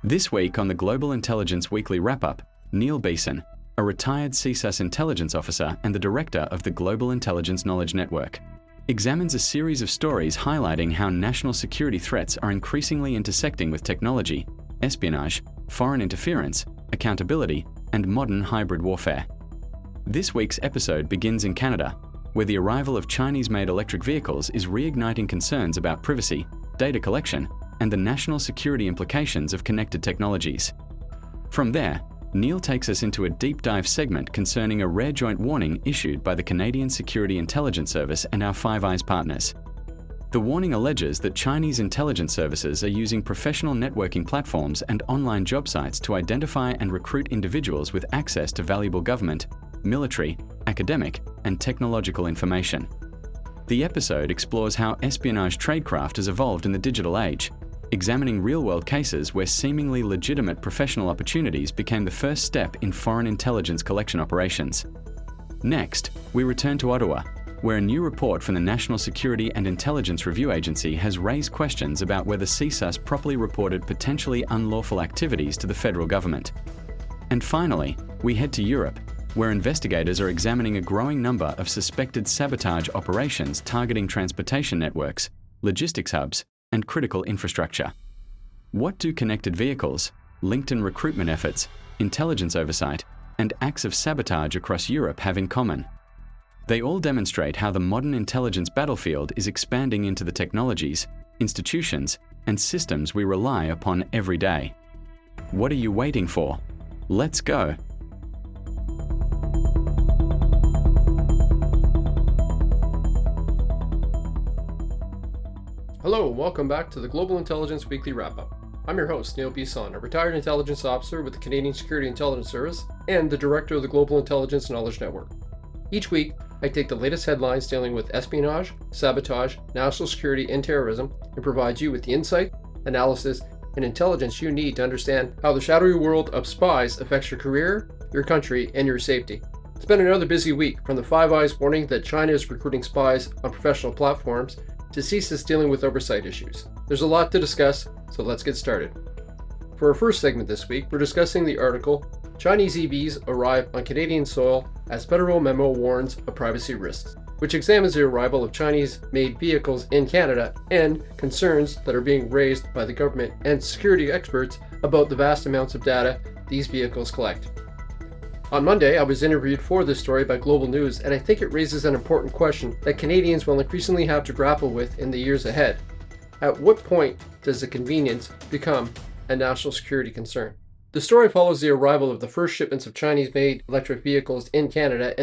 This week on the Global Intelligence Weekly Wrap-Up, Neil Bisson, a retired CSIS intelligence officer and the director of the Global Intelligence Knowledge Network, examines a series of stories highlighting how national security threats are increasingly intersecting with technology, espionage, foreign interference, accountability, and modern hybrid warfare. This week's episode begins in Canada, where the arrival of Chinese-made electric vehicles is reigniting concerns about privacy, data collection, and the national security implications of connected technologies. From there, Neil takes us into a deep dive segment concerning a rare joint warning issued by the Canadian Security Intelligence Service and our Five Eyes partners. The warning alleges that Chinese intelligence services are using professional networking platforms and online job sites to identify and recruit individuals with access to valuable government, military, academic, and technological information. The episode explores how espionage tradecraft has evolved in the digital age, examining real-world cases where seemingly legitimate professional opportunities became the first step in foreign intelligence collection operations. Next, we return to Ottawa, where a new report from the National Security and Intelligence Review Agency has raised questions about whether CSIS properly reported potentially unlawful activities to the federal government. And finally, we head to Europe, where investigators are examining a growing number of suspected sabotage operations targeting transportation networks, logistics hubs, and critical infrastructure. What do connected vehicles, LinkedIn recruitment efforts, intelligence oversight, and acts of sabotage across Europe have in common? They all demonstrate how the modern intelligence battlefield is expanding into the technologies, institutions, and systems we rely upon every day. What are you waiting for? Let's go! Hello and welcome back to the Global Intelligence Weekly Wrap-Up. I'm your host, Neil Bisson, a retired intelligence officer with the Canadian Security Intelligence Service and the director of the Global Intelligence Knowledge Network. Each week, I take the latest headlines dealing with espionage, sabotage, national security, and terrorism and provide you with the insight, analysis, and intelligence you need to understand how the shadowy world of spies affects your career, your country, and your safety. It's been another busy week, from the Five Eyes warning that China is recruiting spies on professional platforms to CSIS dealing with oversight issues. There's a lot to discuss, so let's get started. For our first segment this week, we're discussing the article, Chinese EVs Arrive on Canadian Soil as Federal Memo Warns of Privacy Risks, which examines the arrival of Chinese-made vehicles in Canada and concerns that are being raised by the government and security experts about the vast amounts of data these vehicles collect. On Monday, I was interviewed for this story by Global News, and I think it raises an important question that Canadians will increasingly have to grapple with in the years ahead. At what point does the convenience become a national security concern? The story follows the arrival of the first shipments of Chinese-made electric vehicles in Canada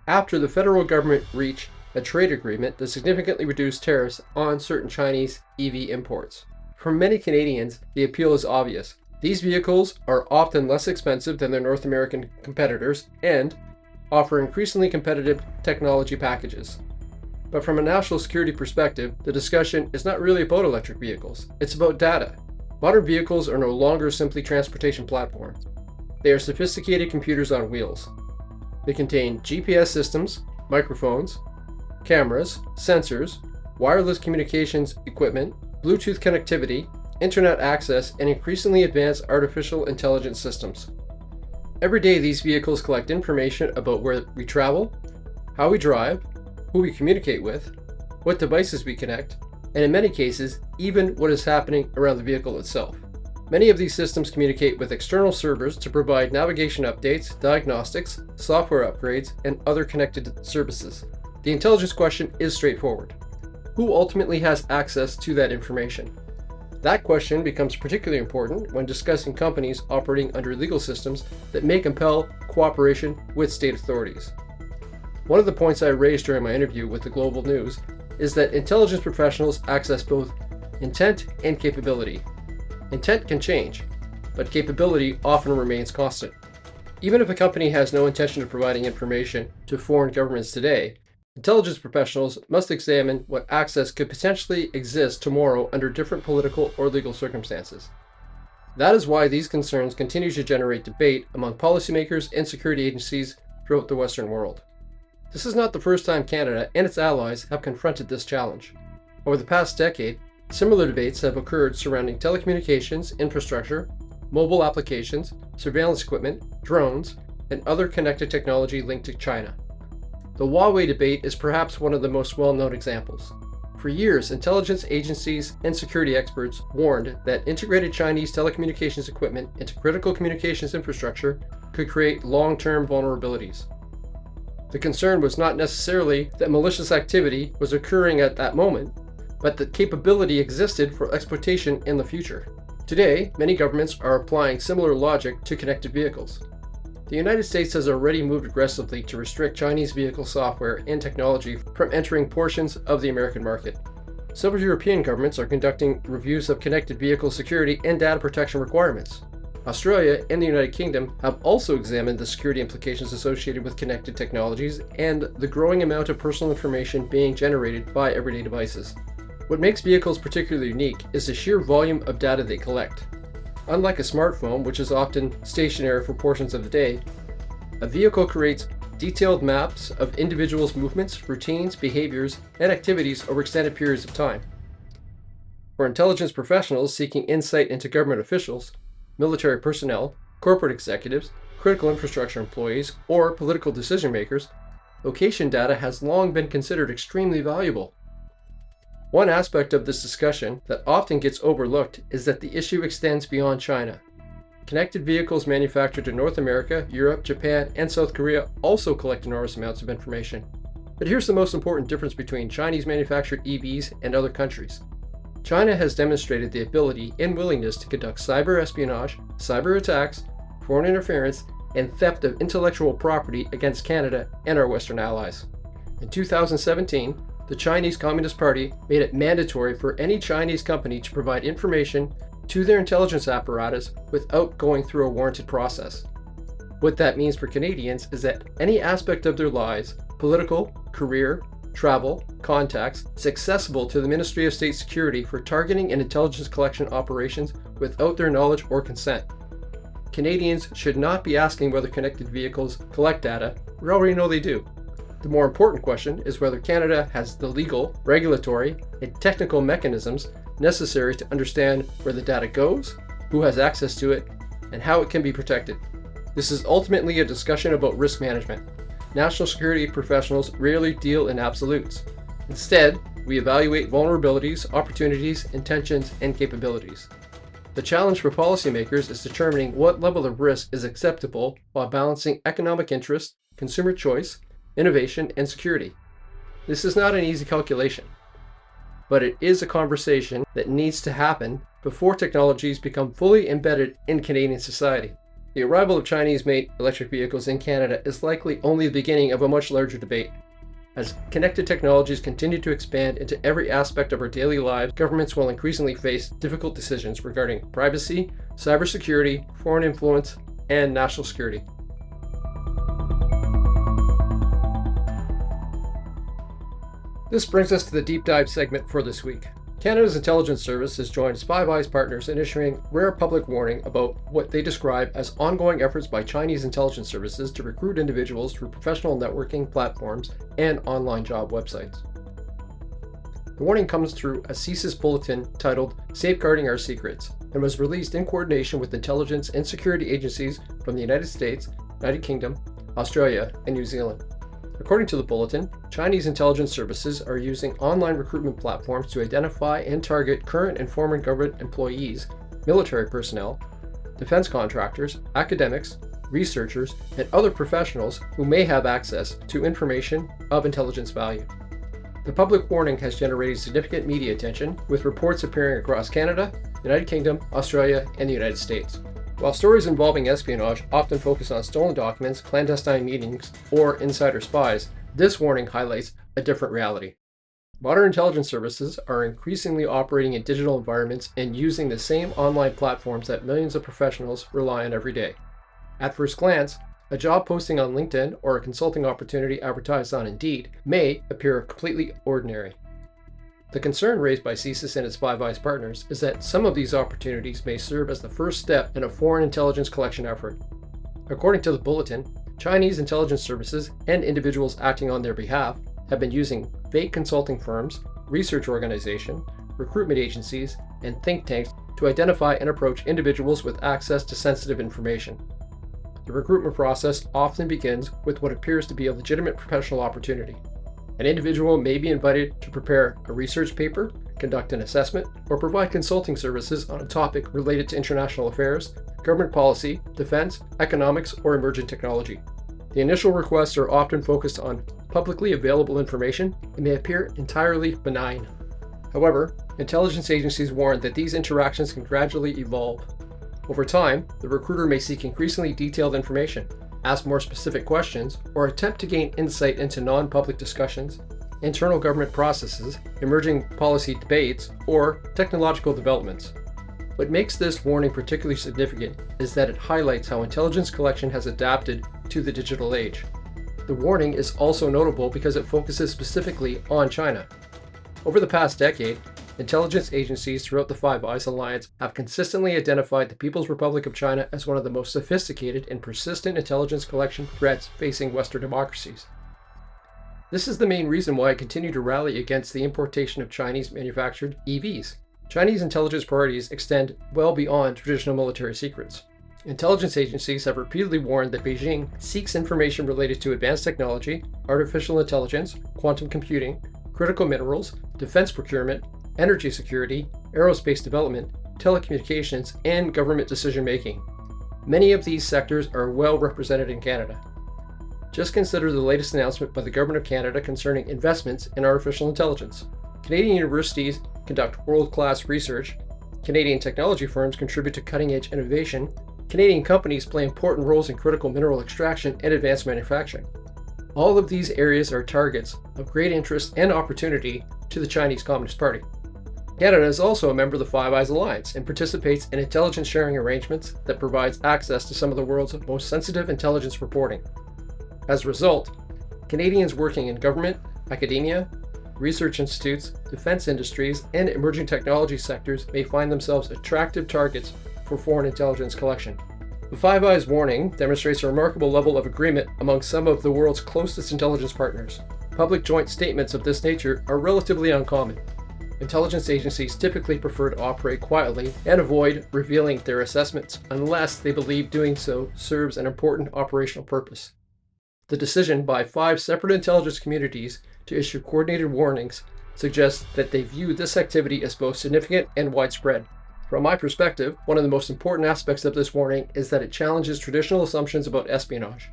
after the federal government reached a trade agreement that significantly reduced tariffs on certain Chinese EV imports. For many Canadians, the appeal is obvious. These vehicles are often less expensive than their North American competitors and offer increasingly competitive technology packages. But from a national security perspective, the discussion is not really about electric vehicles. It's about data. Modern vehicles are no longer simply transportation platforms. They are sophisticated computers on wheels. They contain GPS systems, microphones, cameras, sensors, wireless communications equipment, Bluetooth connectivity, internet access, and increasingly advanced artificial intelligence systems. Every day, these vehicles collect information about where we travel, how we drive, who we communicate with, what devices we connect, and in many cases, even what is happening around the vehicle itself. Many of these systems communicate with external servers to provide navigation updates, diagnostics, software upgrades, and other connected services. The intelligence question is straightforward. Who ultimately has access to that information? That question becomes particularly important when discussing companies operating under legal systems that may compel cooperation with state authorities. One of the points I raised during my interview with the Global News is that intelligence professionals access both intent and capability. Intent can change, but capability often remains constant. Even if a company has no intention of providing information to foreign governments today, intelligence professionals must examine what access could potentially exist tomorrow under different political or legal circumstances. That is why these concerns continue to generate debate among policymakers and security agencies throughout the Western world. This is not the first time Canada and its allies have confronted this challenge. Over the past decade, similar debates have occurred surrounding telecommunications, infrastructure, mobile applications, surveillance equipment, drones, and other connected technology linked to China. The Huawei debate is perhaps one of the most well-known examples. For years, intelligence agencies and security experts warned that integrated Chinese telecommunications equipment into critical communications infrastructure could create long-term vulnerabilities. The concern was not necessarily that malicious activity was occurring at that moment, but that capability existed for exploitation in the future. Today, many governments are applying similar logic to connected vehicles. The United States has already moved aggressively to restrict Chinese vehicle software and technology from entering portions of the American market. Several European governments are conducting reviews of connected vehicle security and data protection requirements. Australia and the United Kingdom have also examined the security implications associated with connected technologies and the growing amount of personal information being generated by everyday devices. What makes vehicles particularly unique is the sheer volume of data they collect. Unlike a smartphone, which is often stationary for portions of the day, a vehicle creates detailed maps of individuals' movements, routines, behaviors, and activities over extended periods of time. For intelligence professionals seeking insight into government officials, military personnel, corporate executives, critical infrastructure employees, or political decision makers, location data has long been considered extremely valuable. One aspect of this discussion that often gets overlooked is that the issue extends beyond China. Connected vehicles manufactured in North America, Europe, Japan, and South Korea also collect enormous amounts of information. But here's the most important difference between Chinese manufactured EVs and other countries. China has demonstrated the ability and willingness to conduct cyber espionage, cyber attacks, foreign interference, and theft of intellectual property against Canada and our Western allies. In 2017, the Chinese Communist Party made it mandatory for any Chinese company to provide information to their intelligence apparatus without going through a warranted process. What that means for Canadians is that any aspect of their lives, political, career, travel, contacts, is accessible to the Ministry of State Security for targeting and intelligence collection operations without their knowledge or consent. Canadians should not be asking whether connected vehicles collect data. We already know they do. The more important question is whether Canada has the legal, regulatory, and technical mechanisms necessary to understand where the data goes, who has access to it, and how it can be protected. This is ultimately a discussion about risk management. National security professionals rarely deal in absolutes. Instead, we evaluate vulnerabilities, opportunities, intentions, and capabilities. The challenge for policymakers is determining what level of risk is acceptable while balancing economic interest, consumer choice, innovation, and security. This is not an easy calculation, but it is a conversation that needs to happen before technologies become fully embedded in Canadian society. The arrival of Chinese-made electric vehicles in Canada is likely only the beginning of a much larger debate. As connected technologies continue to expand into every aspect of our daily lives, governments will increasingly face difficult decisions regarding privacy, cybersecurity, foreign influence, and national security. This brings us to the deep dive segment for this week. Canada's Intelligence Service has joined Spies partners in issuing rare public warning about what they describe as ongoing efforts by Chinese intelligence services to recruit individuals through professional networking platforms and online job websites. The warning comes through a CSIS bulletin titled Safeguarding Our Secrets and was released in coordination with intelligence and security agencies from the United States, United Kingdom, Australia, and New Zealand. According to the bulletin, Chinese intelligence services are using online recruitment platforms to identify and target current and former government employees, military personnel, defense contractors, academics, researchers, and other professionals who may have access to information of intelligence value. The public warning has generated significant media attention, with reports appearing across Canada, United Kingdom, Australia, and the United States. While stories involving espionage often focus on stolen documents, clandestine meetings, or insider spies, this warning highlights a different reality. Modern intelligence services are increasingly operating in digital environments and using the same online platforms that millions of professionals rely on every day. At first glance, a job posting on LinkedIn or a consulting opportunity advertised on Indeed may appear completely ordinary. The concern raised by CSIS and its Spies partners is that some of these opportunities may serve as the first step in a foreign intelligence collection effort. According to the bulletin, Chinese intelligence services and individuals acting on their behalf have been using fake consulting firms, research organizations, recruitment agencies, and think tanks to identify and approach individuals with access to sensitive information. The recruitment process often begins with what appears to be a legitimate professional opportunity. An individual may be invited to prepare a research paper, conduct an assessment, or provide consulting services on a topic related to international affairs, government policy, defense, economics, or emerging technology. The initial requests are often focused on publicly available information and may appear entirely benign. However, intelligence agencies warn that these interactions can gradually evolve. Over time, the recruiter may seek increasingly detailed information, ask more specific questions, or attempt to gain insight into non-public discussions, internal government processes, emerging policy debates, or technological developments. What makes this warning particularly significant is that it highlights how intelligence collection has adapted to the digital age. The warning is also notable because it focuses specifically on China. Over the past decade, intelligence agencies throughout the Five Eyes Alliance have consistently identified the People's Republic of China as one of the most sophisticated and persistent intelligence collection threats facing Western democracies. This is the main reason why I continue to rally against the importation of Chinese-manufactured EVs. Chinese intelligence priorities extend well beyond traditional military secrets. Intelligence agencies have repeatedly warned that Beijing seeks information related to advanced technology, artificial intelligence, quantum computing, critical minerals, defense procurement, energy security, aerospace development, telecommunications, and government decision-making. Many of these sectors are well represented in Canada. Just consider the latest announcement by the Government of Canada concerning investments in artificial intelligence. Canadian universities conduct world-class research, Canadian technology firms contribute to cutting-edge innovation, Canadian companies play important roles in critical mineral extraction and advanced manufacturing. All of these areas are targets of great interest and opportunity to the Chinese Communist Party. Canada is also a member of the Five Eyes Alliance and participates in intelligence sharing arrangements that provides access to some of the world's most sensitive intelligence reporting. As a result, Canadians working in government, academia, research institutes, defense industries, and emerging technology sectors may find themselves attractive targets for foreign intelligence collection. The Five Eyes warning demonstrates a remarkable level of agreement among some of the world's closest intelligence partners. Public joint statements of this nature are relatively uncommon. Intelligence agencies typically prefer to operate quietly and avoid revealing their assessments unless they believe doing so serves an important operational purpose. The decision by 5 separate intelligence communities to issue coordinated warnings suggests that they view this activity as both significant and widespread. From my perspective, one of the most important aspects of this warning is that it challenges traditional assumptions about espionage.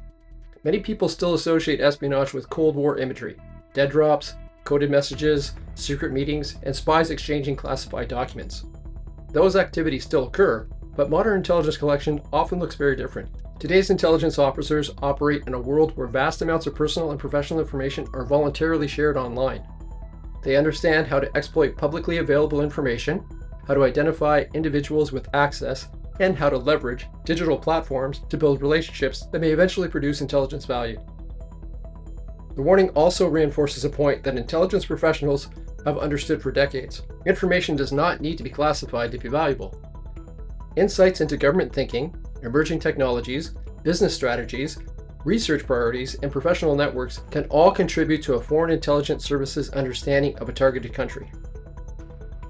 Many people still associate espionage with Cold War imagery, dead drops, coded messages, secret meetings, and spies exchanging classified documents. Those activities still occur, but modern intelligence collection often looks very different. Today's intelligence officers operate in a world where vast amounts of personal and professional information are voluntarily shared online. They understand how to exploit publicly available information, how to identify individuals with access, and how to leverage digital platforms to build relationships that may eventually produce intelligence value. The warning also reinforces a point that intelligence professionals have understood for decades. Information does not need to be classified to be valuable. Insights into government thinking, emerging technologies, business strategies, research priorities, and professional networks can all contribute to a foreign intelligence service's understanding of a targeted country.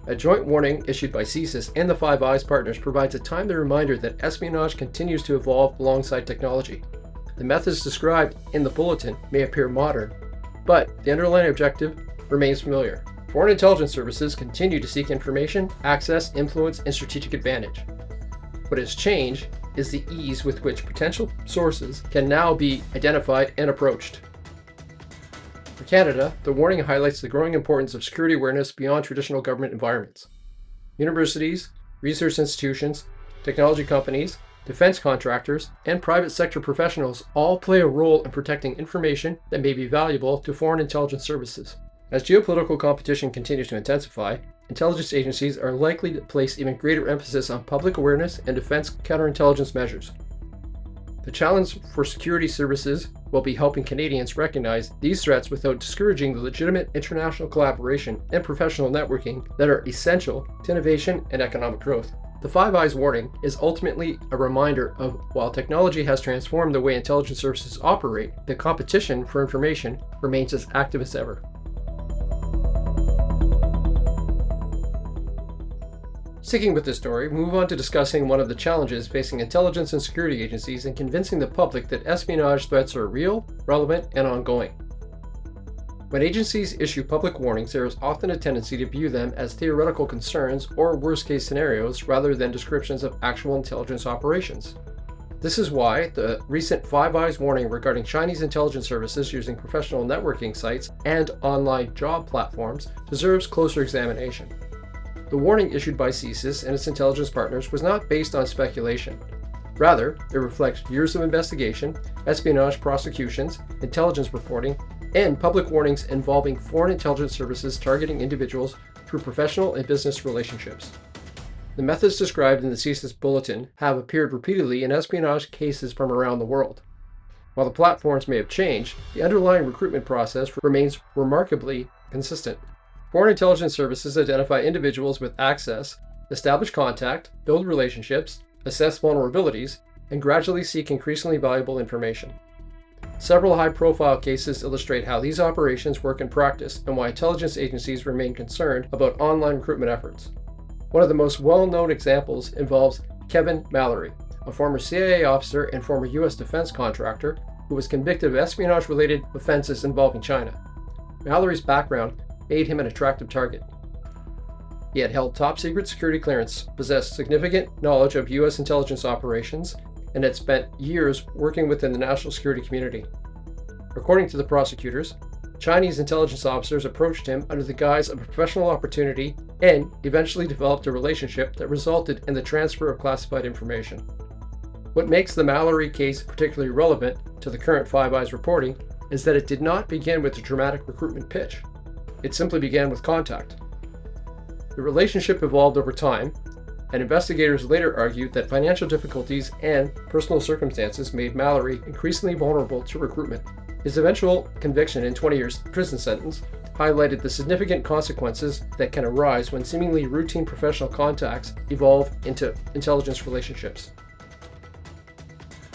A joint warning issued by CSIS and the Five Eyes partners provides a timely reminder that espionage continues to evolve alongside technology. The methods described in the bulletin may appear modern, but the underlying objective remains familiar. Foreign intelligence services continue to seek information, access, influence, and strategic advantage. What has changed is the ease with which potential sources can now be identified and approached. For Canada, the warning highlights the growing importance of security awareness beyond traditional government environments. Universities, research institutions, technology companies, defense contractors, and private sector professionals all play a role in protecting information that may be valuable to foreign intelligence services. As geopolitical competition continues to intensify, intelligence agencies are likely to place even greater emphasis on public awareness and defense counterintelligence measures. The challenge for security services will be helping Canadians recognize these threats without discouraging the legitimate international collaboration and professional networking that are essential to innovation and economic growth. The Five Eyes warning is ultimately a reminder of while technology has transformed the way intelligence services operate, the competition for information remains as active as ever. Sticking with this story, we move on to discussing one of the challenges facing intelligence and security agencies in convincing the public that espionage threats are real, relevant, and ongoing. When agencies issue public warnings, there is often a tendency to view them as theoretical concerns or worst-case scenarios rather than descriptions of actual intelligence operations. This is why the recent Five Eyes warning regarding Chinese intelligence services using professional networking sites and online job platforms deserves closer examination. The warning issued by CSIS and its intelligence partners was not based on speculation. Rather, it reflects years of investigation, espionage prosecutions, intelligence reporting, and public warnings involving foreign intelligence services targeting individuals through professional and business relationships. The methods described in the CSIS bulletin have appeared repeatedly in espionage cases from around the world. While the platforms may have changed, the underlying recruitment process remains remarkably consistent. Foreign intelligence services identify individuals with access, establish contact, build relationships, assess vulnerabilities, and gradually seek increasingly valuable information. Several high-profile cases illustrate how these operations work in practice and why intelligence agencies remain concerned about online recruitment efforts. One of the most well-known examples involves Kevin Mallory, a former CIA officer and former U.S. defense contractor who was convicted of espionage-related offenses involving China. Mallory's background made him an attractive target. He had held top-secret security clearance, possessed significant knowledge of U.S. intelligence operations, and had spent years working within the national security community. According to the prosecutors, Chinese intelligence officers approached him under the guise of a professional opportunity and eventually developed a relationship that resulted in the transfer of classified information. What makes the Mallory case particularly relevant to the current Five Eyes reporting is that it did not begin with a dramatic recruitment pitch. It simply began with contact. The relationship evolved over time, and investigators later argued that financial difficulties and personal circumstances made Mallory increasingly vulnerable to recruitment. His eventual conviction and 20 years prison sentence highlighted the significant consequences that can arise when seemingly routine professional contacts evolve into intelligence relationships.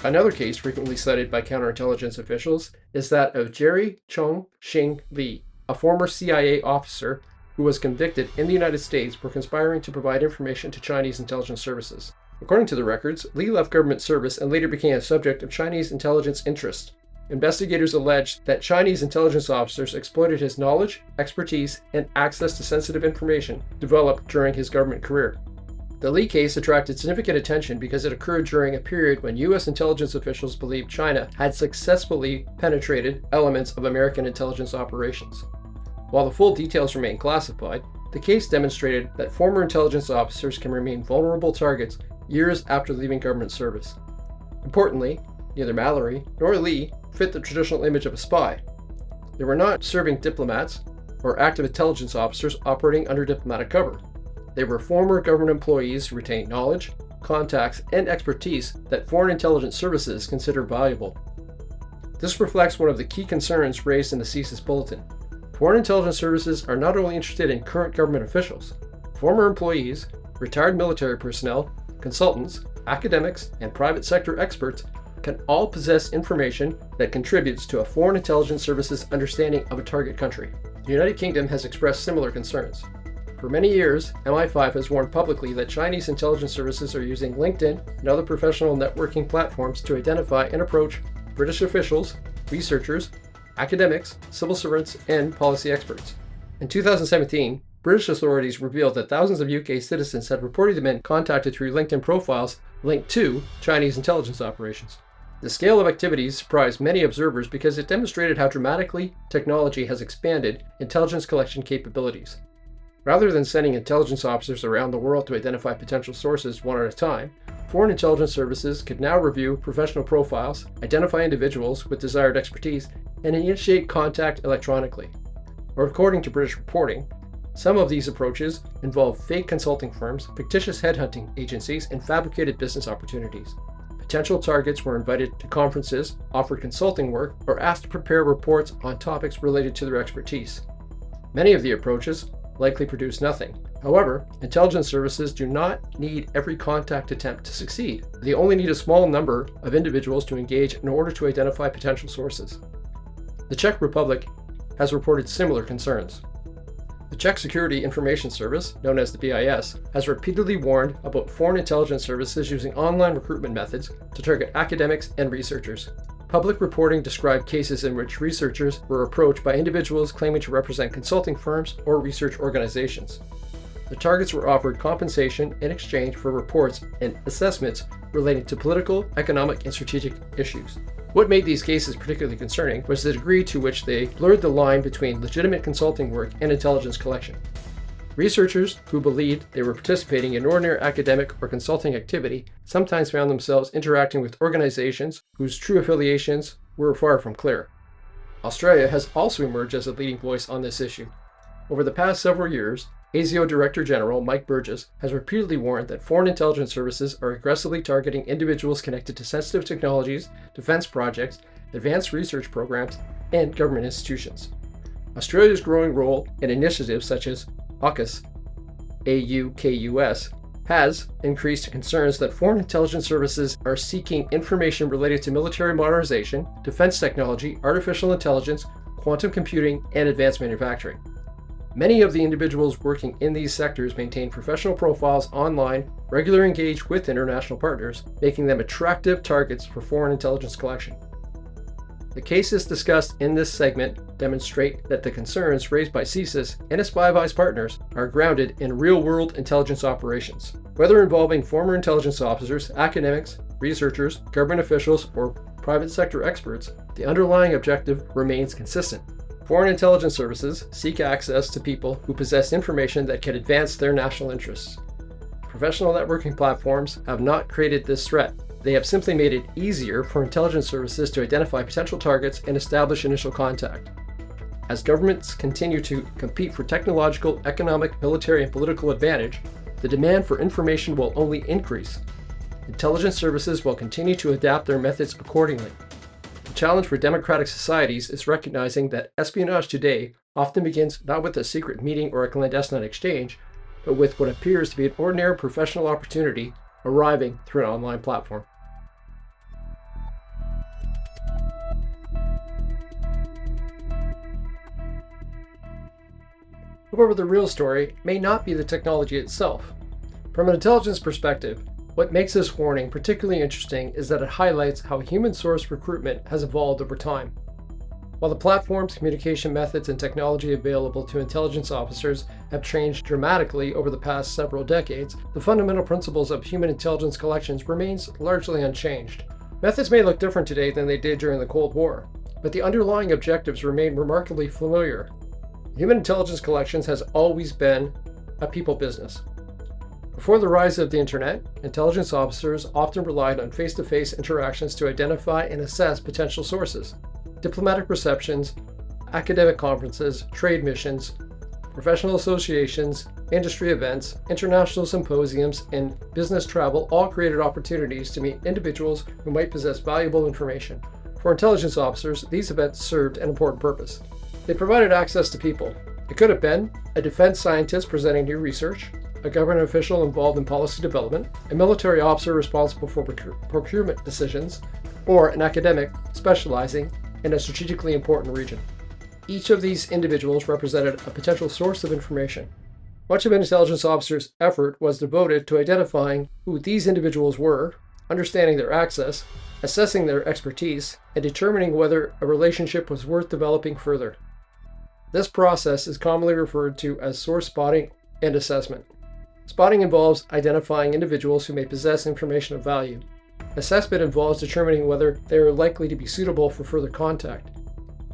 Another case frequently cited by counterintelligence officials is that of Jerry Chong-Shing Lee, a former CIA officer who was convicted in the United States for conspiring to provide information to Chinese intelligence services. According to the records, Lee left government service and later became a subject of Chinese intelligence interest. Investigators alleged that Chinese intelligence officers exploited his knowledge, expertise, and access to sensitive information developed during his government career. The Lee case attracted significant attention because it occurred during a period when U.S. intelligence officials believed China had successfully penetrated elements of American intelligence operations. While the full details remain classified, the case demonstrated that former intelligence officers can remain vulnerable targets years after leaving government service. Importantly, neither Mallory nor Lee fit the traditional image of a spy. They were not serving diplomats or active intelligence officers operating under diplomatic cover. They were former government employees who retained knowledge, contacts, and expertise that foreign intelligence services consider valuable. This reflects one of the key concerns raised in the CSIS bulletin. Foreign intelligence services are not only interested in current government officials, former employees, retired military personnel, consultants, academics, and private sector experts can all possess information that contributes to a foreign intelligence service's understanding of a target country. The United Kingdom has expressed similar concerns. For many years, MI5 has warned publicly that Chinese intelligence services are using LinkedIn and other professional networking platforms to identify and approach British officials, researchers, academics, civil servants, and policy experts. In 2017, British authorities revealed that thousands of UK citizens had reportedly been contacted through LinkedIn profiles linked to Chinese intelligence operations. The scale of activities surprised many observers because it demonstrated how dramatically technology has expanded intelligence collection capabilities. Rather than sending intelligence officers around the world to identify potential sources one at a time, foreign intelligence services could now review professional profiles, identify individuals with desired expertise, and initiate contact electronically. Or according to British reporting, some of these approaches involve fake consulting firms, fictitious headhunting agencies, and fabricated business opportunities. Potential targets were invited to conferences, offered consulting work, or asked to prepare reports on topics related to their expertise. Many of the approaches likely produce nothing. However, intelligence services do not need every contact attempt to succeed. They only need a small number of individuals to engage in order to identify potential sources. The Czech Republic has reported similar concerns. The Czech Security Information Service, known as the BIS, has repeatedly warned about foreign intelligence services using online recruitment methods to target academics and researchers. Public reporting described cases in which researchers were approached by individuals claiming to represent consulting firms or research organizations. The targets were offered compensation in exchange for reports and assessments relating to political, economic, and strategic issues. What made these cases particularly concerning was the degree to which they blurred the line between legitimate consulting work and intelligence collection. Researchers who believed they were participating in ordinary academic or consulting activity sometimes found themselves interacting with organizations whose true affiliations were far from clear. Australia has also emerged as a leading voice on this issue. Over the past several years, ASIO Director General Mike Burgess has repeatedly warned that foreign intelligence services are aggressively targeting individuals connected to sensitive technologies, defense projects, advanced research programs, and government institutions. Australia's growing role in initiatives such as AUKUS, AUKUS, has increased concerns that foreign intelligence services are seeking information related to military modernization, defense technology, artificial intelligence, quantum computing, and advanced manufacturing. Many of the individuals working in these sectors maintain professional profiles online, regularly engage with international partners, making them attractive targets for foreign intelligence collection. The cases discussed in this segment demonstrate that the concerns raised by CSIS and its Spies partners are grounded in real-world intelligence operations. Whether involving former intelligence officers, academics, researchers, government officials, or private sector experts, the underlying objective remains consistent. Foreign intelligence services seek access to people who possess information that can advance their national interests. Professional networking platforms have not created this threat. They have simply made it easier for intelligence services to identify potential targets and establish initial contact. As governments continue to compete for technological, economic, military, and political advantage, the demand for information will only increase. Intelligence services will continue to adapt their methods accordingly. The challenge for democratic societies is recognizing that espionage today often begins not with a secret meeting or a clandestine exchange, but with what appears to be an ordinary professional opportunity arriving through an online platform. However, the real story may not be the technology itself. From an intelligence perspective, what makes this warning particularly interesting is that it highlights how human-sourced recruitment has evolved over time. While the platforms, communication methods, and technology available to intelligence officers have changed dramatically over the past several decades, the fundamental principles of human intelligence collections remains largely unchanged. Methods may look different today than they did during the Cold War, but the underlying objectives remain remarkably familiar. Human intelligence collections has always been a people business. Before the rise of the internet, intelligence officers often relied on face-to-face interactions to identify and assess potential sources. Diplomatic receptions, academic conferences, trade missions, professional associations, industry events, international symposiums, and business travel all created opportunities to meet individuals who might possess valuable information. For intelligence officers, these events served an important purpose. They provided access to people. It could have been a defense scientist presenting new research, a government official involved in policy development, a military officer responsible for procurement decisions, or an academic specializing in a strategically important region. Each of these individuals represented a potential source of information. Much of an intelligence officer's effort was devoted to identifying who these individuals were, understanding their access, assessing their expertise, and determining whether a relationship was worth developing further. This process is commonly referred to as source spotting and assessment. Spotting involves identifying individuals who may possess information of value. Assessment involves determining whether they are likely to be suitable for further contact.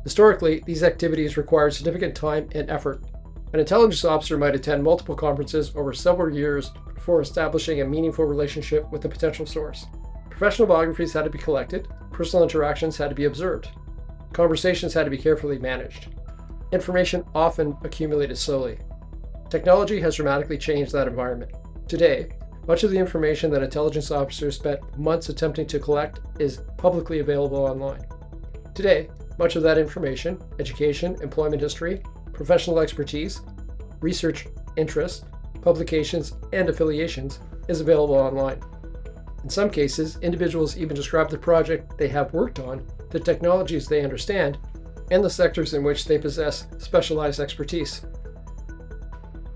Historically, these activities required significant time and effort. An intelligence officer might attend multiple conferences over several years before establishing a meaningful relationship with a potential source. Professional biographies had to be collected, personal interactions had to be observed, conversations had to be carefully managed. Information often accumulated slowly. Technology has dramatically changed that environment. Today, much of the information that intelligence officers spent months attempting to collect is publicly available online. Today, much of that information, education, employment history, professional expertise, research interests, publications, and affiliations is available online. In some cases, individuals even describe the project they have worked on, the technologies they understand, and the sectors in which they possess specialized expertise.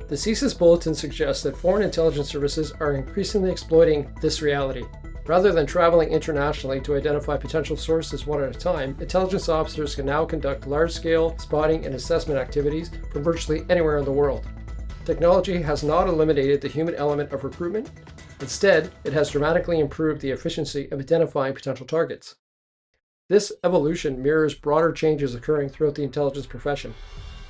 The CSIS Bulletin suggests that foreign intelligence services are increasingly exploiting this reality. Rather than traveling internationally to identify potential sources one at a time, intelligence officers can now conduct large-scale spotting and assessment activities from virtually anywhere in the world. Technology has not eliminated the human element of recruitment. Instead, it has dramatically improved the efficiency of identifying potential targets. This evolution mirrors broader changes occurring throughout the intelligence profession.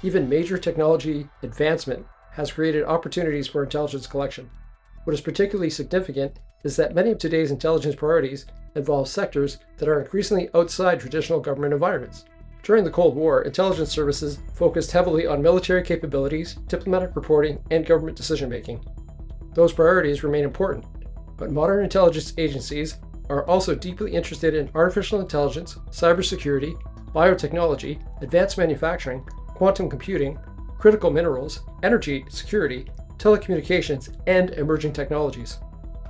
Even major technology advancement has created opportunities for intelligence collection. What is particularly significant is that many of today's intelligence priorities involve sectors that are increasingly outside traditional government environments. During the Cold War, intelligence services focused heavily on military capabilities, diplomatic reporting, and government decision-making. Those priorities remain important, but modern intelligence agencies are also deeply interested in artificial intelligence, cybersecurity, biotechnology, advanced manufacturing, quantum computing, critical minerals, energy security, telecommunications, and emerging technologies.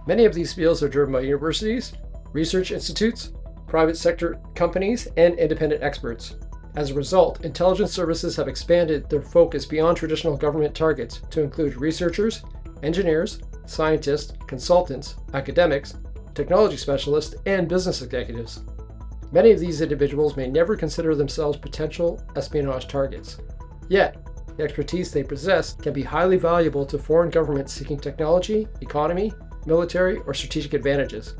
Many of these fields are driven by universities, research institutes, private sector companies, and independent experts. As a result, intelligence services have expanded their focus beyond traditional government targets to include researchers, engineers, scientists, consultants, academics, technology specialists, and business executives. Many of these individuals may never consider themselves potential espionage targets. Yet, the expertise they possess can be highly valuable to foreign governments seeking technology, economy, military, or strategic advantages.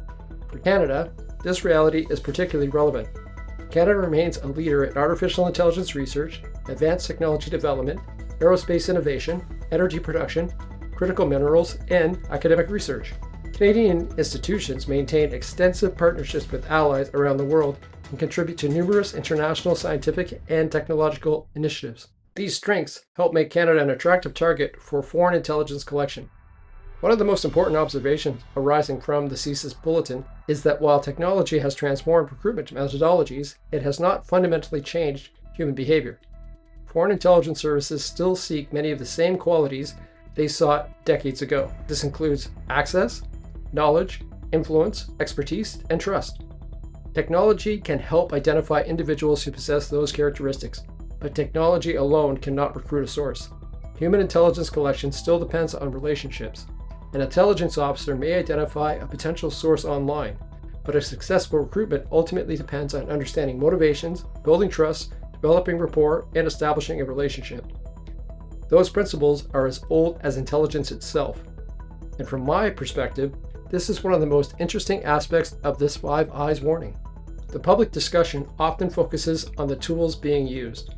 For Canada, this reality is particularly relevant. Canada remains a leader in artificial intelligence research, advanced technology development, aerospace innovation, energy production, critical minerals, and academic research. Canadian institutions maintain extensive partnerships with allies around the world and contribute to numerous international scientific and technological initiatives. These strengths help make Canada an attractive target for foreign intelligence collection. One of the most important observations arising from the CSIS Bulletin is that while technology has transformed recruitment methodologies, it has not fundamentally changed human behavior. Foreign intelligence services still seek many of the same qualities they sought decades ago. This includes access, knowledge, influence, expertise, and trust. Technology can help identify individuals who possess those characteristics, but technology alone cannot recruit a source. Human intelligence collection still depends on relationships. An intelligence officer may identify a potential source online, but a successful recruitment ultimately depends on understanding motivations, building trust, developing rapport, and establishing a relationship. Those principles are as old as intelligence itself. And from my perspective, this is one of the most interesting aspects of this Five Eyes warning. The public discussion often focuses on the tools being used.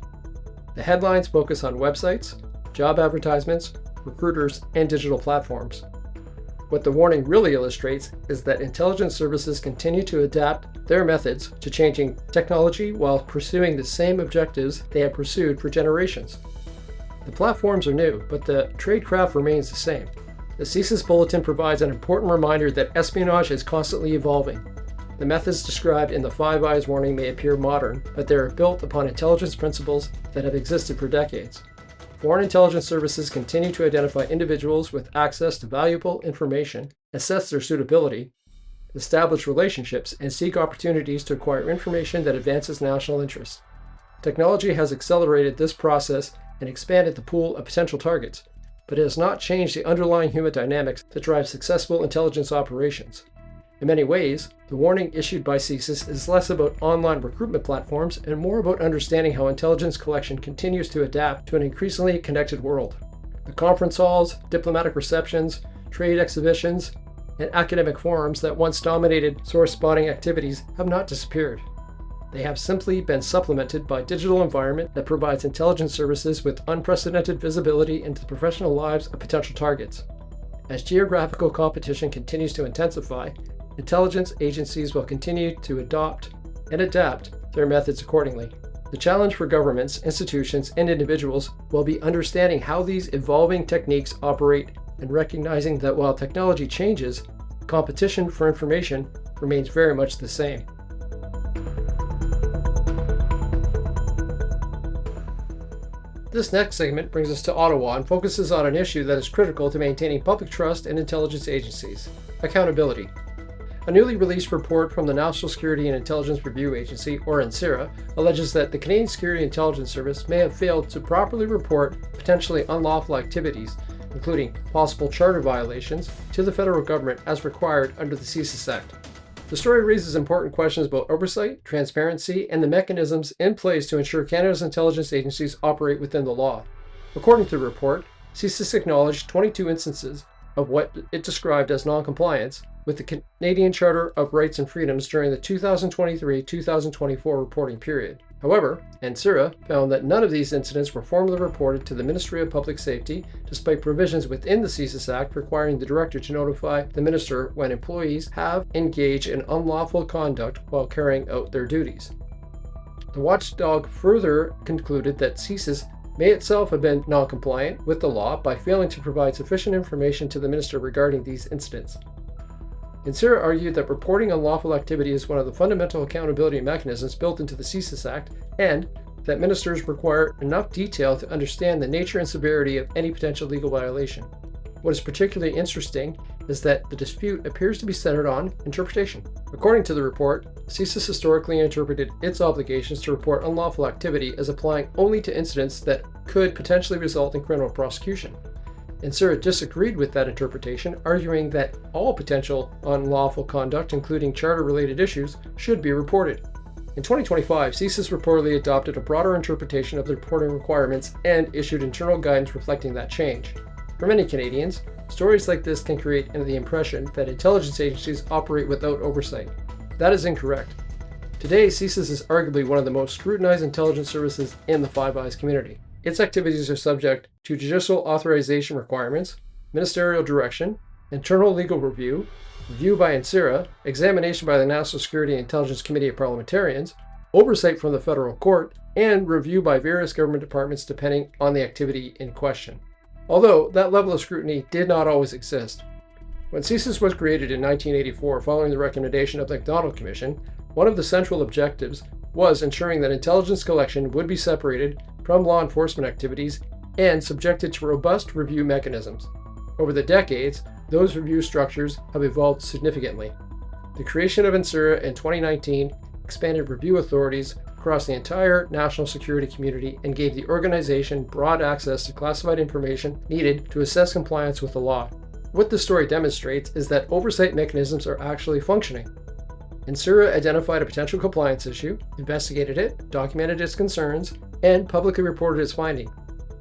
The headlines focus on websites, job advertisements, recruiters, and digital platforms. What the warning really illustrates is that intelligence services continue to adapt their methods to changing technology while pursuing the same objectives they have pursued for generations. The platforms are new, but the tradecraft remains the same. The CSIS Bulletin provides an important reminder that espionage is constantly evolving. The methods described in the Five Eyes warning may appear modern, but they are built upon intelligence principles that have existed for decades. Foreign intelligence services continue to identify individuals with access to valuable information, assess their suitability, establish relationships, and seek opportunities to acquire information that advances national interests. Technology has accelerated this process and expanded the pool of potential targets, but it has not changed the underlying human dynamics that drive successful intelligence operations. In many ways, the warning issued by CSIS is less about online recruitment platforms and more about understanding how intelligence collection continues to adapt to an increasingly connected world. The conference halls, diplomatic receptions, trade exhibitions, and academic forums that once dominated source spotting activities have not disappeared. They have simply been supplemented by a digital environment that provides intelligence services with unprecedented visibility into the professional lives of potential targets. As geographical competition continues to intensify, intelligence agencies will continue to adopt and adapt their methods accordingly. The challenge for governments, institutions, and individuals will be understanding how these evolving techniques operate and recognizing that while technology changes, competition for information remains very much the same. This next segment brings us to Ottawa and focuses on an issue that is critical to maintaining public trust in intelligence agencies: accountability. A newly released report from the National Security and Intelligence Review Agency, or NSIRA, alleges that the Canadian Security Intelligence Service may have failed to properly report potentially unlawful activities including possible charter violations, to the federal government as required under the CSIS Act. The story raises important questions about oversight, transparency, and the mechanisms in place to ensure Canada's intelligence agencies operate within the law. According to the report, CSIS acknowledged 22 instances of what it described as non-compliance with the Canadian Charter of Rights and Freedoms during the 2023-2024 reporting period. However, NSIRA found that none of these incidents were formally reported to the Ministry of Public Safety, despite provisions within the CSIS Act requiring the Director to notify the Minister when employees have engaged in unlawful conduct while carrying out their duties. The watchdog further concluded that CSIS may itself have been non-compliant with the law by failing to provide sufficient information to the Minister regarding these incidents. NSIRA argued that reporting unlawful activity is one of the fundamental accountability mechanisms built into the CSIS Act, and that ministers require enough detail to understand the nature and severity of any potential legal violation. What is particularly interesting is that the dispute appears to be centered on interpretation. According to the report, CSIS historically interpreted its obligations to report unlawful activity as applying only to incidents that could potentially result in criminal prosecution. NSIRA disagreed with that interpretation, arguing that all potential unlawful conduct, including charter-related issues, should be reported. In 2025, CSIS reportedly adopted a broader interpretation of the reporting requirements and issued internal guidance reflecting that change. For many Canadians, stories like this can create the impression that intelligence agencies operate without oversight. That is incorrect. Today, CSIS is arguably one of the most scrutinized intelligence services in the Five Eyes community. Its activities are subject to judicial authorization requirements, ministerial direction, internal legal review, review by NSIRA, examination by the National Security and Intelligence Committee of Parliamentarians, oversight from the federal court, and review by various government departments depending on the activity in question. Although that level of scrutiny did not always exist. When CSIS was created in 1984 following the recommendation of the MacDonald Commission, one of the central objectives was ensuring that intelligence collection would be separated from law enforcement activities and subjected to robust review mechanisms. Over the decades, those review structures have evolved significantly. The creation of NSIRA in 2019 expanded review authorities across the entire national security community and gave the organization broad access to classified information needed to assess compliance with the law. What this story demonstrates is that oversight mechanisms are actually functioning. NSIRA identified a potential compliance issue, investigated it, documented its concerns, and publicly reported its finding.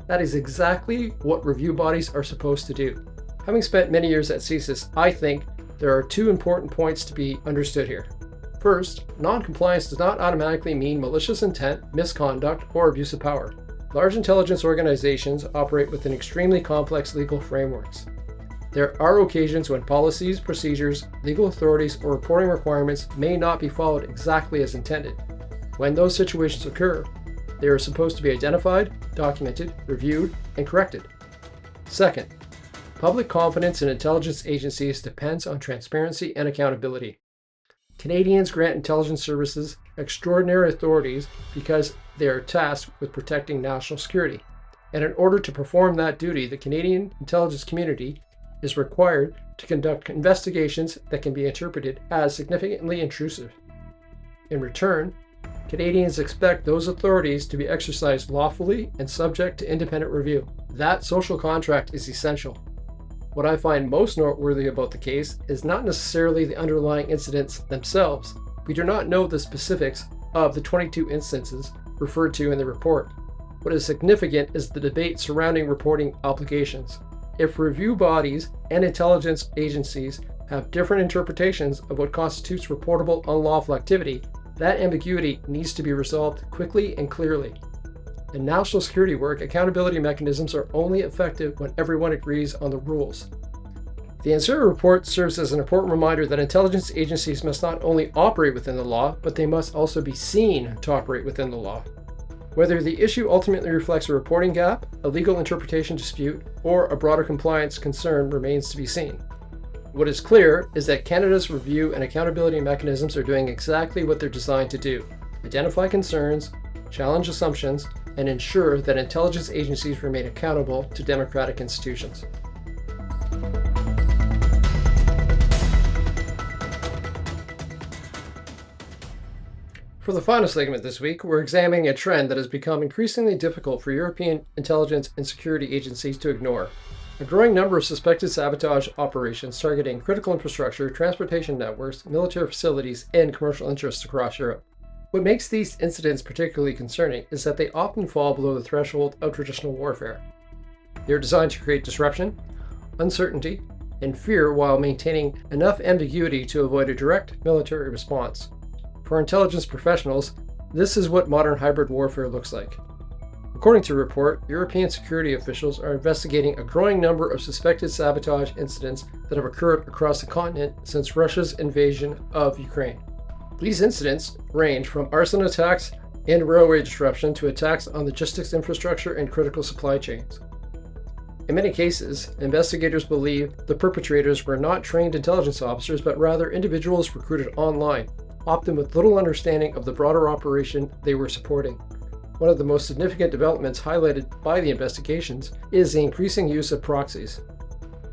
That is exactly what review bodies are supposed to do. Having spent many years at CSIS, I think there are two important points to be understood here. First, non-compliance does not automatically mean malicious intent, misconduct, or abuse of power. Large intelligence organizations operate within extremely complex legal frameworks. There are occasions when policies, procedures, legal authorities, or reporting requirements may not be followed exactly as intended. When those situations occur, they are supposed to be identified, documented, reviewed, and corrected. Second, public confidence in intelligence agencies depends on transparency and accountability. Canadians grant intelligence services extraordinary authorities because they are tasked with protecting national security. And in order to perform that duty, the Canadian intelligence community is required to conduct investigations that can be interpreted as significantly intrusive. In return, Canadians expect those authorities to be exercised lawfully and subject to independent review. That social contract is essential. What I find most noteworthy about the case is not necessarily the underlying incidents themselves. We do not know the specifics of the 22 instances referred to in the report. What is significant is the debate surrounding reporting obligations. If review bodies and intelligence agencies have different interpretations of what constitutes reportable unlawful activity, that ambiguity needs to be resolved quickly and clearly. In national security work, accountability mechanisms are only effective when everyone agrees on the rules. The NSIRA report serves as an important reminder that intelligence agencies must not only operate within the law, but they must also be seen to operate within the law. Whether the issue ultimately reflects a reporting gap, a legal interpretation dispute, or a broader compliance concern remains to be seen. What is clear is that Canada's review and accountability mechanisms are doing exactly what they're designed to do: identify concerns, challenge assumptions, and ensure that intelligence agencies remain accountable to democratic institutions. For the final segment this week, we're examining a trend that has become increasingly difficult for European intelligence and security agencies to ignore: A growing number of suspected sabotage operations targeting critical infrastructure, transportation networks, military facilities, and commercial interests across Europe. What makes these incidents particularly concerning is that they often fall below the threshold of traditional warfare. They are designed to create disruption, uncertainty, and fear while maintaining enough ambiguity to avoid a direct military response. For intelligence professionals, this is what modern hybrid warfare looks like. According to a report, European security officials are investigating a growing number of suspected sabotage incidents that have occurred across the continent since Russia's invasion of Ukraine. These incidents range from arson attacks and railway disruption to attacks on logistics infrastructure and critical supply chains. In many cases, investigators believe the perpetrators were not trained intelligence officers, but rather individuals recruited online, often with little understanding of the broader operation they were supporting. One of the most significant developments highlighted by the investigations is the increasing use of proxies.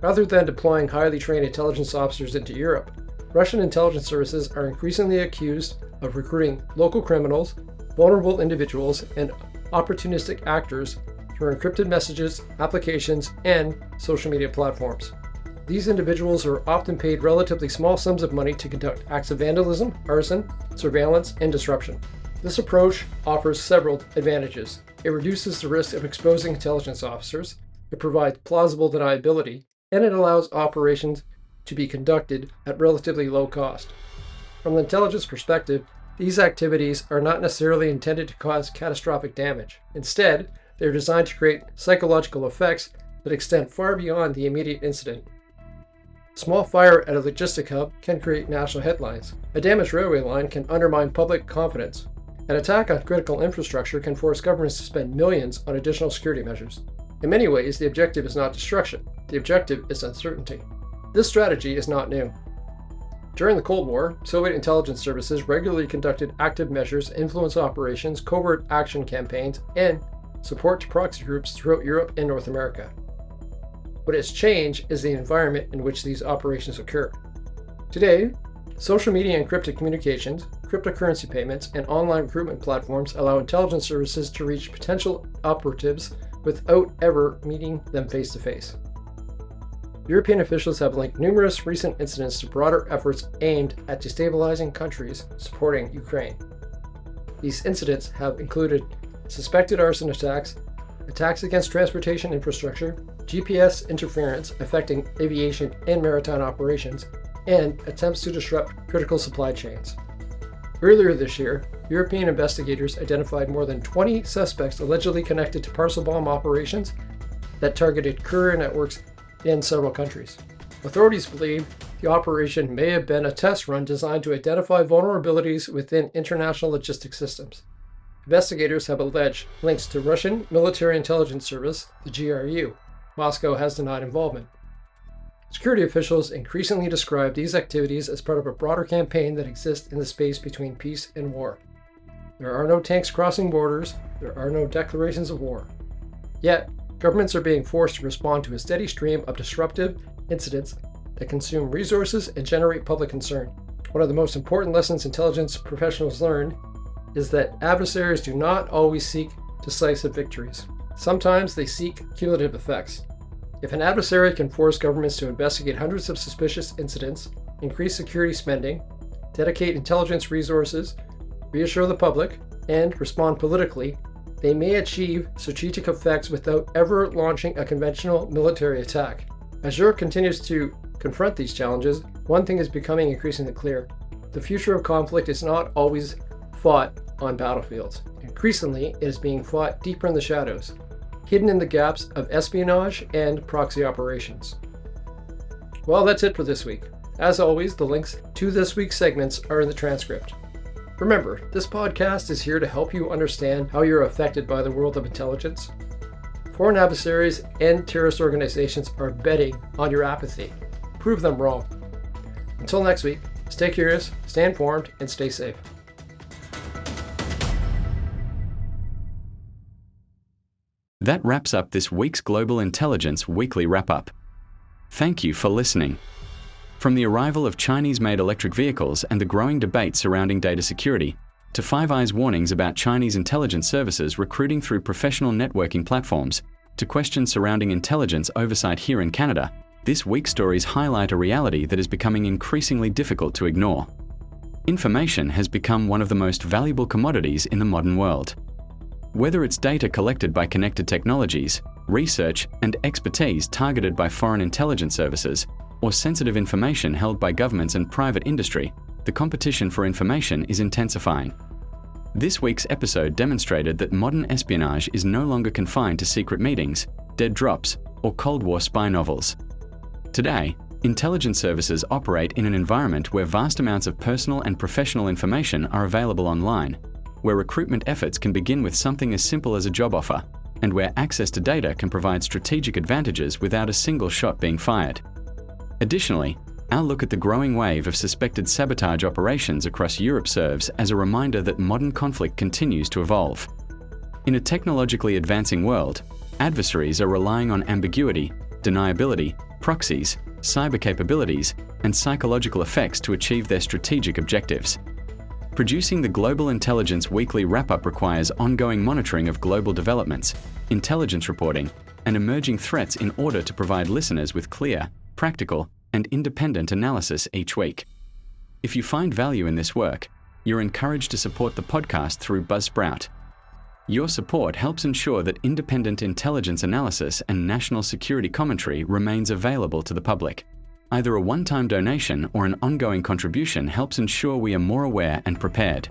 Rather than deploying highly trained intelligence officers into Europe, Russian intelligence services are increasingly accused of recruiting local criminals, vulnerable individuals, and opportunistic actors through encrypted messages, applications, and social media platforms. These individuals are often paid relatively small sums of money to conduct acts of vandalism, arson, surveillance, and disruption. This approach offers several advantages. It reduces the risk of exposing intelligence officers, it provides plausible deniability, and it allows operations to be conducted at relatively low cost. From the intelligence perspective, these activities are not necessarily intended to cause catastrophic damage. Instead, they are designed to create psychological effects that extend far beyond the immediate incident. A small fire at a logistic hub can create national headlines. A damaged railway line can undermine public confidence. An attack on critical infrastructure can force governments to spend millions on additional security measures. In many ways, the objective is not destruction. The objective is uncertainty. This strategy is not new. During the Cold War, Soviet intelligence services regularly conducted active measures, influence operations, covert action campaigns, and support to proxy groups throughout Europe and North America. What has changed is the environment in which these operations occur. Today, social media encrypted communications, cryptocurrency payments, and online recruitment platforms allow intelligence services to reach potential operatives without ever meeting them face-to-face. European officials have linked numerous recent incidents to broader efforts aimed at destabilizing countries supporting Ukraine. These incidents have included suspected arson attacks, attacks against transportation infrastructure, GPS interference affecting aviation and maritime operations, and attempts to disrupt critical supply chains. Earlier this year, European investigators identified more than 20 suspects allegedly connected to parcel bomb operations that targeted courier networks in several countries. Authorities believe the operation may have been a test run designed to identify vulnerabilities within international logistics systems. Investigators have alleged links to Russian Military Intelligence Service, the GRU. Moscow has denied involvement. Security officials increasingly describe these activities as part of a broader campaign that exists in the space between peace and war. There are no tanks crossing borders, there are no declarations of war. Yet, governments are being forced to respond to a steady stream of disruptive incidents that consume resources and generate public concern. One of the most important lessons intelligence professionals learn is that adversaries do not always seek decisive victories. Sometimes they seek cumulative effects. If an adversary can force governments to investigate hundreds of suspicious incidents, increase security spending, dedicate intelligence resources, reassure the public, and respond politically, they may achieve strategic effects without ever launching a conventional military attack. As Europe continues to confront these challenges, one thing is becoming increasingly clear. The future of conflict is not always fought on battlefields. Increasingly, it is being fought deeper in the shadows, hidden in the gaps of espionage and proxy operations. Well, that's it for this week. As always, the links to this week's segments are in the transcript. Remember, this podcast is here to help you understand how you're affected by the world of intelligence. Foreign adversaries and terrorist organizations are betting on your apathy. Prove them wrong. Until next week, stay curious, stay informed, and stay safe. That wraps up this week's Global Intelligence Weekly Wrap-Up. Thank you for listening. From the arrival of Chinese-made electric vehicles and the growing debate surrounding data security, to Five Eyes warnings about Chinese intelligence services recruiting through professional networking platforms, to questions surrounding intelligence oversight here in Canada, this week's stories highlight a reality that is becoming increasingly difficult to ignore. Information has become one of the most valuable commodities in the modern world. Whether it's data collected by connected technologies, research and expertise targeted by foreign intelligence services, or sensitive information held by governments and private industry, the competition for information is intensifying. This week's episode demonstrated that modern espionage is no longer confined to secret meetings, dead drops, or Cold War spy novels. Today, intelligence services operate in an environment where vast amounts of personal and professional information are available online, where recruitment efforts can begin with something as simple as a job offer, and where access to data can provide strategic advantages without a single shot being fired. Additionally, our look at the growing wave of suspected sabotage operations across Europe serves as a reminder that modern conflict continues to evolve. In a technologically advancing world, adversaries are relying on ambiguity, deniability, proxies, cyber capabilities, and psychological effects to achieve their strategic objectives. Producing the Global Intelligence Weekly Wrap-Up requires ongoing monitoring of global developments, intelligence reporting, and emerging threats in order to provide listeners with clear, practical, and independent analysis each week. If you find value in this work, you're encouraged to support the podcast through Buzzsprout. Your support helps ensure that independent intelligence analysis and national security commentary remains available to the public. Either a one-time donation or an ongoing contribution helps ensure we are more aware and prepared.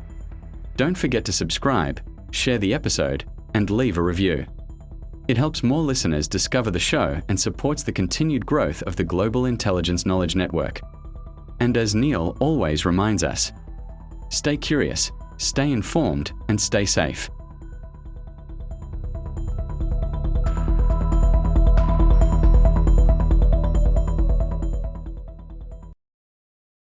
Don't forget to subscribe, share the episode, and leave a review. It helps more listeners discover the show and supports the continued growth of the Global Intelligence Knowledge Network. And as Neil always reminds us, stay curious, stay informed, and stay safe.